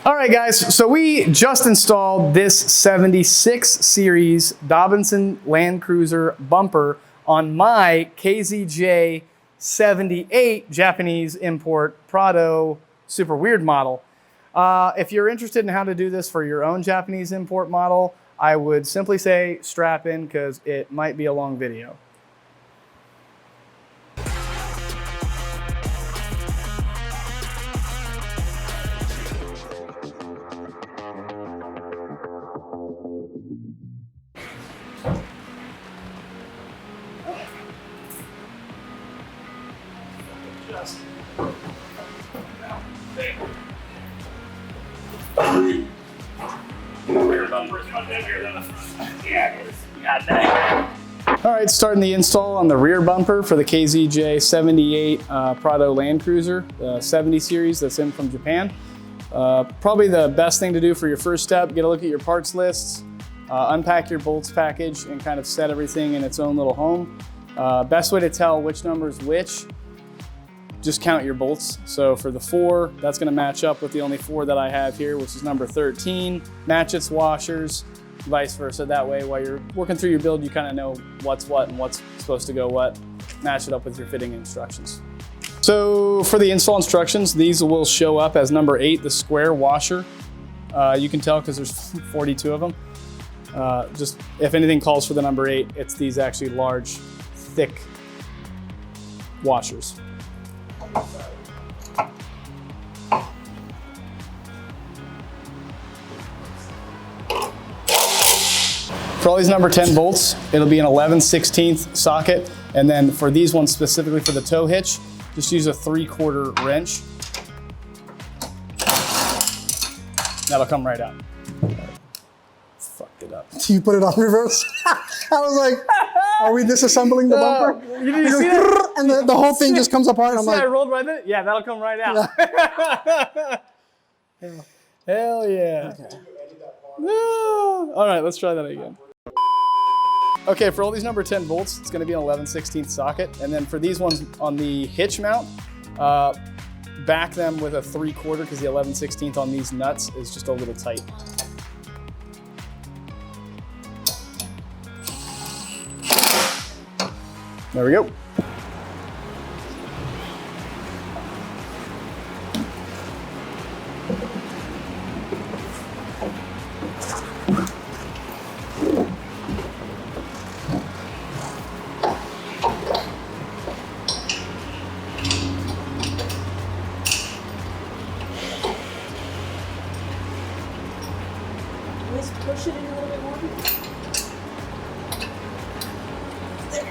All right, guys, so we just installed this 76 series Dobinson Land Cruiser bumper on my KZJ 78 Japanese import Prado super weird model. If you're interested in how to do this for your own Japanese import model, I would simply say strap in because it might be a long video. All right, starting the install on the rear bumper for the KZJ 78 Prado Land Cruiser, the 70 series that's in from Japan. Probably the best thing to do for your first step, get a look at your parts lists, unpack your bolts package and kind of set everything in its own little home. Best way to tell which number is which, just count your bolts. So for the 4, that's gonna match up with the only 4 that I have here, which is number 13. Match its washers, vice versa. That way, while you're working through your build, you kind of know what's what and what's supposed to go what. Match it up with your fitting instructions. So for the install instructions, these will show up as number 8, the square washer. You can tell because there's 42 of them. Just if anything calls for the number 8, it's these actually large, thick washers. For all these number 10 bolts, it'll be an 11/16 socket. And then for these ones specifically for the tow hitch, just use a 3/4 wrench. That'll come right out. Fucked it up. You put it on reverse? I was like, are we disassembling the bumper? You didn't see that? And the whole thing just comes apart. And I'm like, I rolled right there? Yeah, that'll come right out. Yeah. Hell yeah. Okay. All right, let's try that again. Okay, for all these number 10 bolts, it's gonna be an 11/16 socket. And then for these ones on the hitch mount, back them with a 3/4 because the 11/16 on these nuts is just a little tight. There we go. Let's push it in a little bit more. There.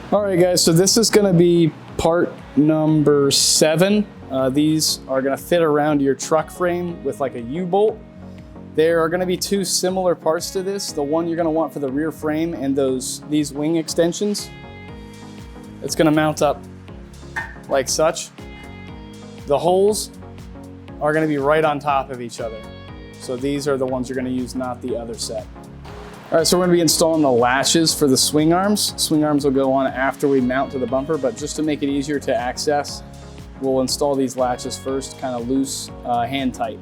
All right, guys, so this is gonna be part number 7. These are gonna fit around your truck frame with like a U-bolt. There are gonna be 2 similar parts to this. The one you're gonna want for the rear frame and these wing extensions. It's gonna mount up like such. The holes are gonna be right on top of each other. So these are the ones you're gonna use, not the other set. All right, so we're gonna be installing the latches for the swing arms. Swing arms will go on after we mount to the bumper, but just to make it easier to access, we'll install these latches first, kind of loose, hand tight.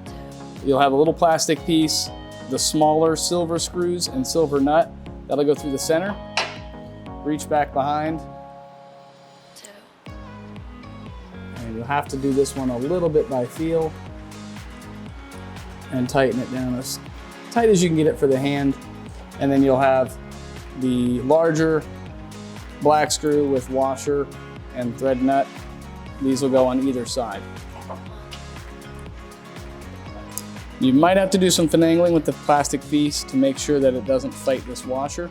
You'll have a little plastic piece, the smaller silver screws and silver nut. That'll go through the center. Reach back behind. And you'll have to do this one a little bit by feel and tighten it down as tight as you can get it for the hand. And then you'll have the larger black screw with washer and thread nut. These will go on either side. You might have to do some finagling with the plastic piece to make sure that it doesn't fight this washer.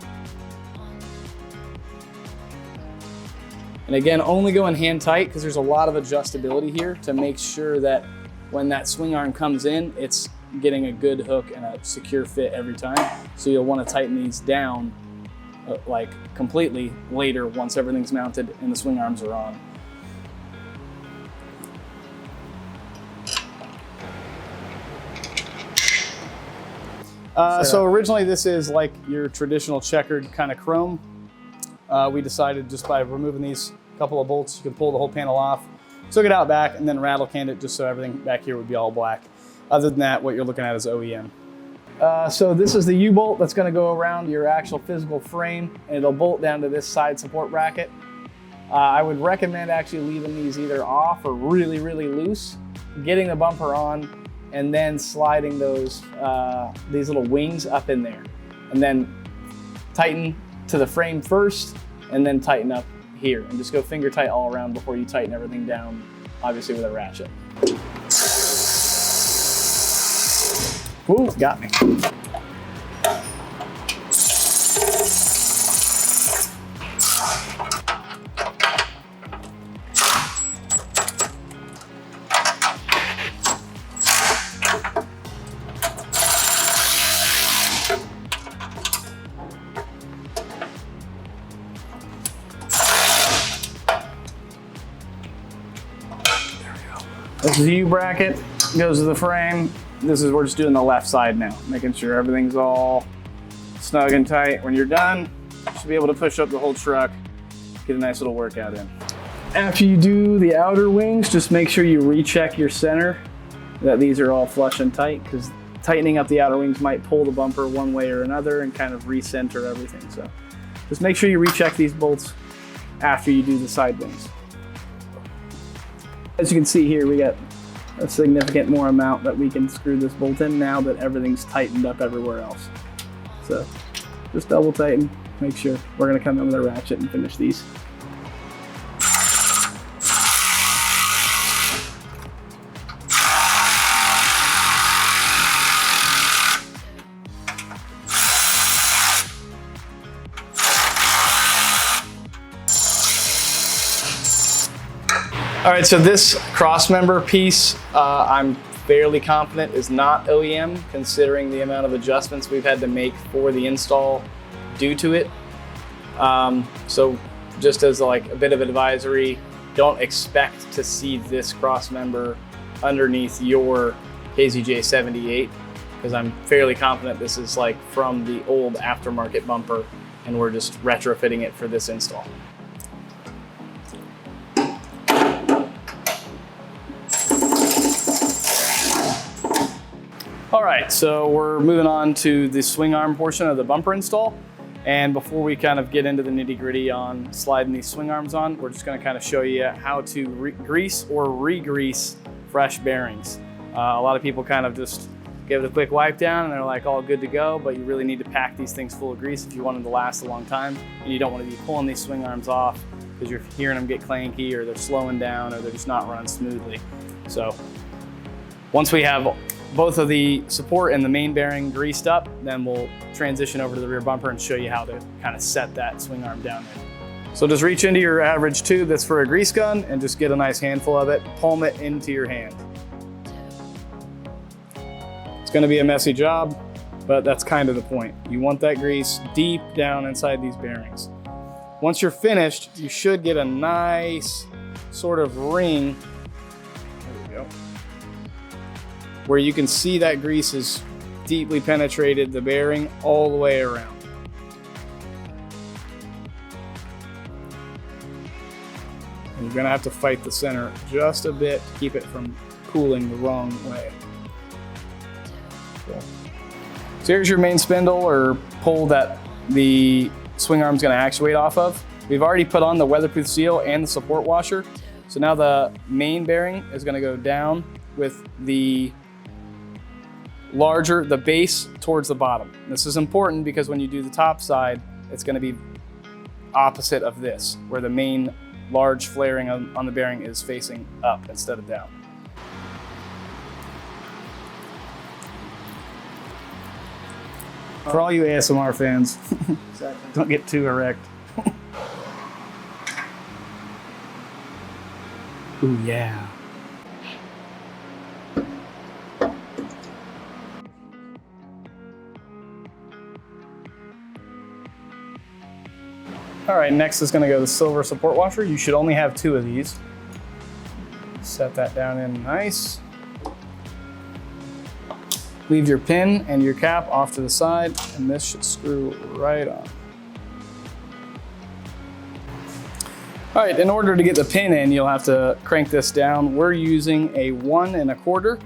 And again, only go in hand tight because there's a lot of adjustability here to make sure that when that swing arm comes in, it's getting a good hook and a secure fit every time. So you'll want to tighten these down like completely later once everything's mounted and the swing arms are on. So originally this is like your traditional checkered kind of chrome. We decided just by removing these couple of bolts, you can pull the whole panel off, took it out back, and then rattle canned it just so everything back here would be all black. Other than that, what you're looking at is OEM. So this is the U-bolt that's going to go around your actual physical frame, and it'll bolt down to this side support bracket. I would recommend actually leaving these either off or really, really loose, getting the bumper on, and then sliding those these little wings up in there, and then tighten to the frame first, and then tighten up here, and just go finger tight all around before you tighten everything down, obviously with a ratchet. Ooh, got me. This is the U-bracket, goes to the frame. We're just doing the left side now, making sure everything's all snug and tight. When you're done, you should be able to push up the whole truck, get a nice little workout in. After you do the outer wings, just make sure you recheck your center, that these are all flush and tight, because tightening up the outer wings might pull the bumper one way or another and kind of recenter everything. So just make sure you recheck these bolts after you do the side wings. As you can see here, we got a significant more amount that we can screw this bolt in now that everything's tightened up everywhere else. So just double tighten, make sure. We're gonna come in with a ratchet and finish these. All right, so this cross member piece, I'm fairly confident is not OEM, considering the amount of adjustments we've had to make for the install due to it. So just as like a bit of advisory, don't expect to see this cross member underneath your KZJ 78, because I'm fairly confident this is like from the old aftermarket bumper and we're just retrofitting it for this install. All right, so we're moving on to the swing arm portion of the bumper install. And before we kind of get into the nitty gritty on sliding these swing arms on, we're just gonna kind of show you how to grease or re-grease fresh bearings. A lot of people kind of just give it a quick wipe down and they're like all good to go, but you really need to pack these things full of grease if you want them to last a long time. And you don't want to be pulling these swing arms off because you're hearing them get clanky, or they're slowing down, or they're just not running smoothly. So once we have both of the support and the main bearing greased up, then we'll transition over to the rear bumper and show you how to kind of set that swing arm down there. So just reach into your average tube that's for a grease gun and just get a nice handful of it, palm it into your hand. It's gonna be a messy job, but that's kind of the point. You want that grease deep down inside these bearings. Once you're finished, you should get a nice sort of ring, there we go, where you can see that grease has deeply penetrated the bearing all the way around. And you're gonna have to fight the center just a bit to keep it from cooling the wrong way. Cool. So here's your main spindle or pole that the swing arm's gonna actuate off of. We've already put on the weatherproof seal and the support washer. So now the main bearing is gonna go down with the base towards the bottom. This is important because when you do the top side, it's gonna be opposite of this, where the main large flaring on the bearing is facing up instead of down. For all you ASMR fans, Exactly. don't get too erect. Ooh, yeah. All right, next is gonna go the silver support washer. You should only have 2 of these. Set that down in nice. Leave your pin and your cap off to the side, and this should screw right on. All right, in order to get the pin in, you'll have to crank this down. We're using a 1 1/4.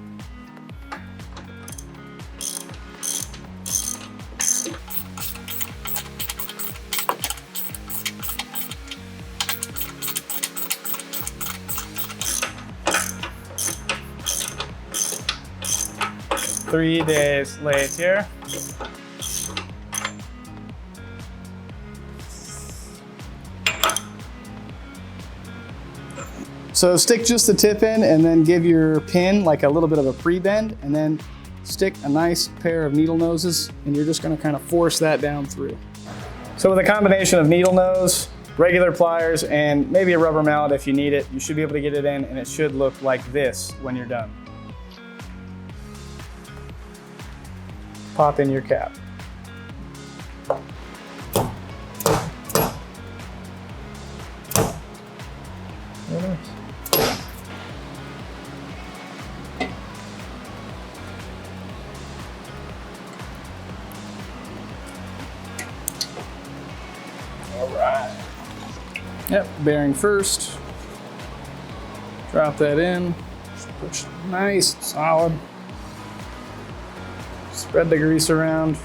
Three days later. So stick just the tip in and then give your pin like a little bit of a pre-bend, and then stick a nice pair of needle noses, and you're just gonna kind of force that down through. So with a combination of needle nose, regular pliers, and maybe a rubber mallet if you need it, you should be able to get it in, and it should look like this when you're done. Pop in your cap. All right. Yep, bearing first. Drop that in. Push nice, solid. Spread the grease around.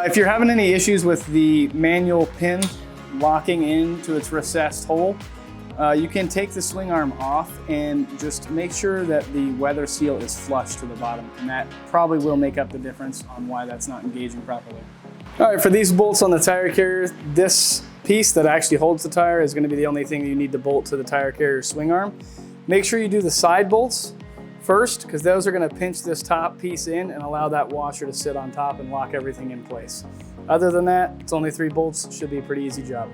If you're having any issues with the manual pin locking into its recessed hole, you can take the swing arm off and just make sure that the weather seal is flush to the bottom, and that probably will make up the difference on why that's not engaging properly. All right, for these bolts on the tire carrier, this piece that actually holds the tire is going to be the only thing you need to bolt to the tire carrier swing arm. Make sure you do the side bolts first, because those are going to pinch this top piece in and allow that washer to sit on top and lock everything in place. Other than that, it's only 3 bolts. Should be a pretty easy job.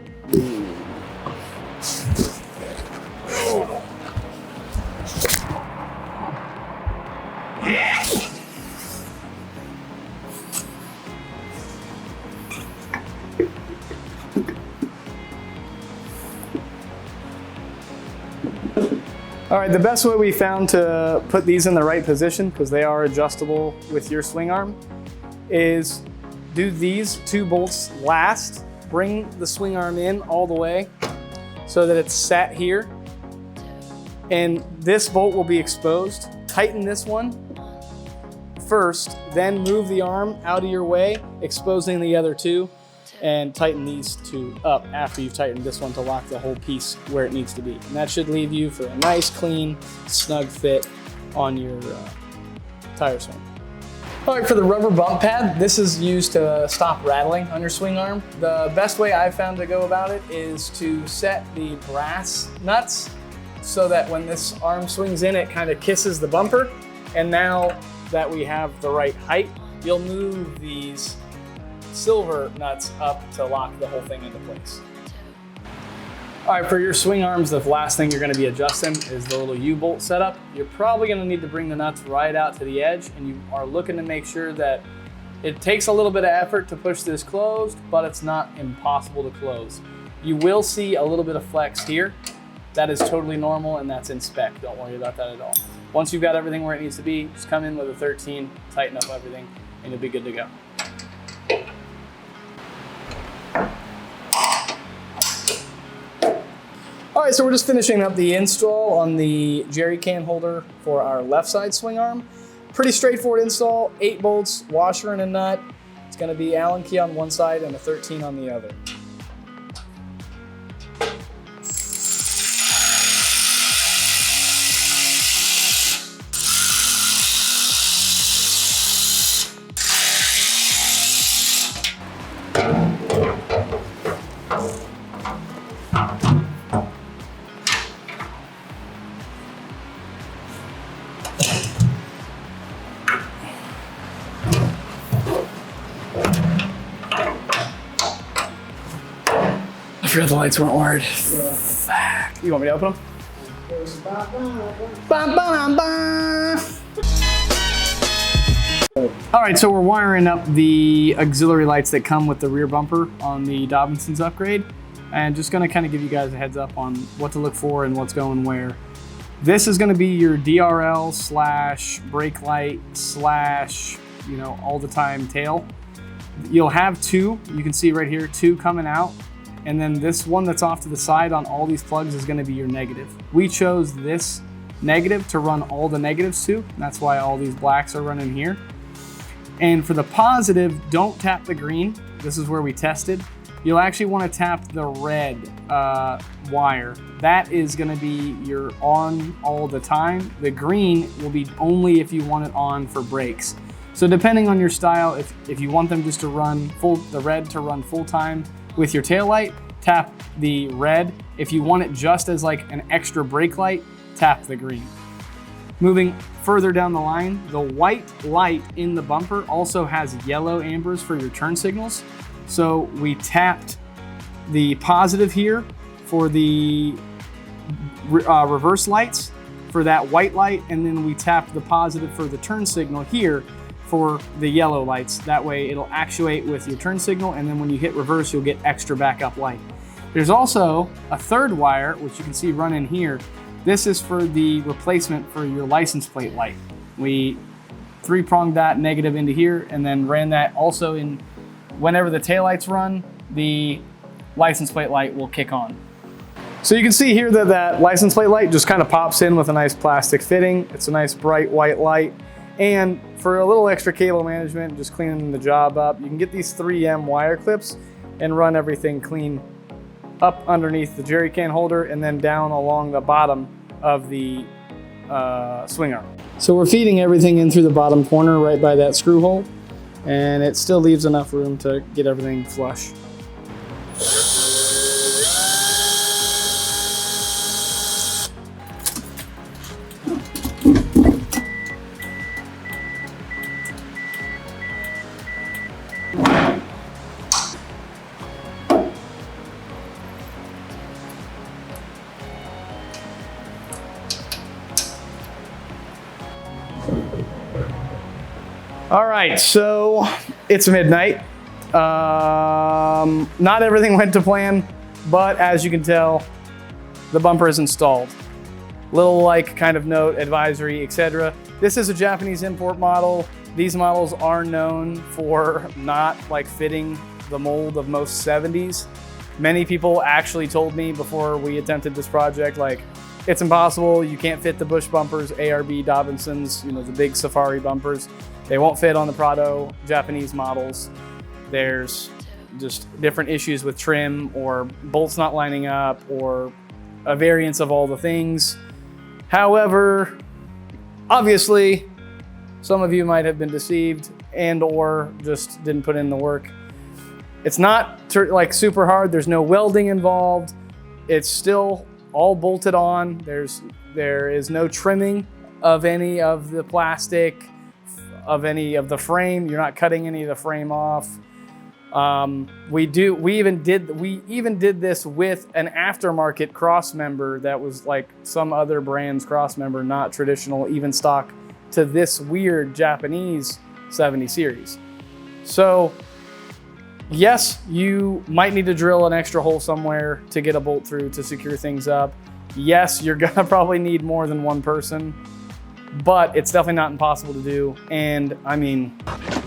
All right, the best way we found to put these in the right position, because they are adjustable with your swing arm, is do these 2 bolts last. Bring the swing arm in all the way so that it's sat here, and this bolt will be exposed. Tighten this one first, then move the arm out of your way, exposing the other 2, and tighten these 2 up after you've tightened this one to lock the whole piece where it needs to be. And that should leave you for a nice, clean, snug fit on your tire swing. All right, for the rubber bump pad, this is used to stop rattling on your swing arm. The best way I've found to go about it is to set the brass nuts so that when this arm swings in, it kind of kisses the bumper. And now that we have the right height, you'll move these silver nuts up to lock the whole thing into place. All right, for your swing arms, the last thing you're going to be adjusting is the little U-bolt setup. You're probably going to need to bring the nuts right out to the edge, and you are looking to make sure that it takes a little bit of effort to push this closed, but it's not impossible to close. You will see a little bit of flex here. That is totally normal, and that's in spec. Don't worry about that at all. Once you've got everything where it needs to be, just come in with a 13, tighten up everything, and you'll be good to go. All right, so we're just finishing up the install on the jerry can holder for our left side swing arm. Pretty straightforward install, 8 bolts, washer and a nut. It's gonna be Allen key on one side and a 13 on the other. I forgot the lights weren't wired. Fuck. You want me to open them? Ba, ba, ba. All right, so we're wiring up the auxiliary lights that come with the rear bumper on the Dobinsons upgrade, and just gonna kind of give you guys a heads up on what to look for and what's going where. This is gonna be your DRL slash brake light slash, you know, all the time tail. You'll have two, you can see right here, two coming out. And then this one that's off to the side on all these plugs is gonna be your negative. We chose this negative to run all the negatives to. That's why all these blacks are running here. And for the positive, don't tap the green. This is where we tested. You'll actually wanna tap the red wire. That is gonna be your on all the time. The green will be only if you want it on for brakes. So depending on your style, if you want them just to run the red to run full time with your tail light, tap the red. If you want it just as like an extra brake light, tap the green. Moving further down the line, the white light in the bumper also has yellow ambers for your turn signals. So we tapped the positive here for the reverse lights for that white light, and then we tapped the positive for the turn signal here for the yellow lights. That way it'll actuate with your turn signal, and then when you hit reverse, you'll get extra backup light. There's also a third wire, which you can see running here. This is for the replacement for your license plate light. We three-pronged that negative into here and then ran that also in whenever the taillights run, the license plate light will kick on. So you can see here that that license plate light just kind of pops in with a nice plastic fitting. It's a nice bright white light. And for a little extra cable management, just cleaning the job up, you can get these 3M wire clips and run everything clean up underneath the jerry can holder and then down along the bottom of the swing arm. So we're feeding everything in through the bottom corner right by that screw hole, and it still leaves enough room to get everything flush. All right, so it's midnight. Not everything went to plan, but as you can tell, the bumper is installed. Little like kind of note, advisory, etc. This is a Japanese import model. These models are known for not like fitting the mold of most 70s. Many people actually told me before we attempted this project, like, it's impossible, you can't fit the Bush bumpers, ARB Dobinsons, you know, the big safari bumpers. They won't fit on the Prado Japanese models. There's just different issues with trim or bolts not lining up or a variance of all the things. However, obviously, some of you might have been deceived and or just didn't put in the work. It's not like super hard. There's no welding involved. It's still all bolted on. There is no trimming of any of the plastic, of any of the frame. You're not cutting any of the frame off. We even did this with an aftermarket cross member that was like some other brand's cross member, not traditional, even stock to this weird Japanese 70 series. So yes, you might need to drill an extra hole somewhere to get a bolt through to secure things up. Yes, you're gonna probably need more than one person, but it's definitely not impossible to do. And I mean,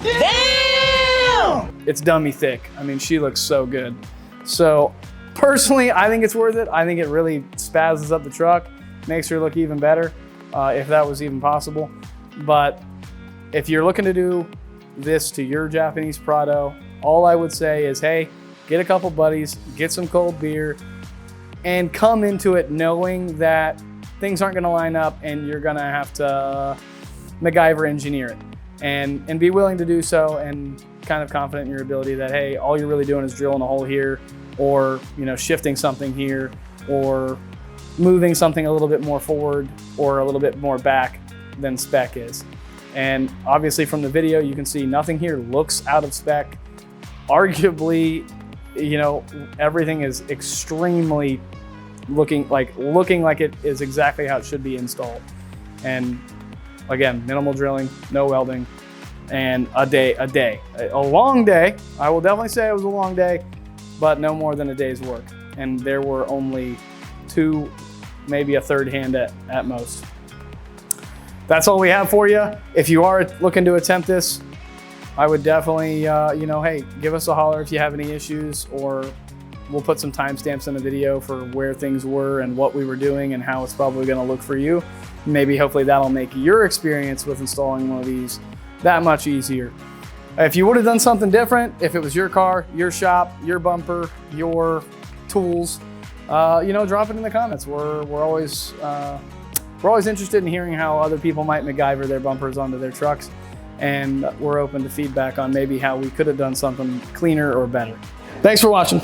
damn! It's dummy thick. I mean, she looks so good. So personally, I think it's worth it. I think it really spazzes up the truck, makes her look even better, if that was even possible. But if you're looking to do this to your Japanese Prado, all I would say is, hey, get a couple buddies, get some cold beer, and come into it knowing that things aren't gonna line up and you're gonna have to MacGyver engineer it and be willing to do so and kind of confident in your ability that, hey, all you're really doing is drilling a hole here or, you know, shifting something here or moving something a little bit more forward or a little bit more back than spec is. And obviously from the video, you can see nothing here looks out of spec. Arguably, you know, everything is extremely looking like it is exactly how it should be installed. And again, minimal drilling, no welding, and a long day. I will definitely say it was a long day, but no more than a day's work. And there were only 2, maybe a third hand at most. That's all we have for you. If you are looking to attempt this, I would definitely, hey, give us a holler if you have any issues, or we'll put some timestamps in the video for where things were and what we were doing and how it's probably gonna look for you. Maybe hopefully that'll make your experience with installing one of these that much easier. If you would have done something different, if it was your car, your shop, your bumper, your tools, drop it in the comments. We're always interested in hearing how other people might MacGyver their bumpers onto their trucks, and we're open to feedback on maybe how we could have done something cleaner or better. Thanks for watching.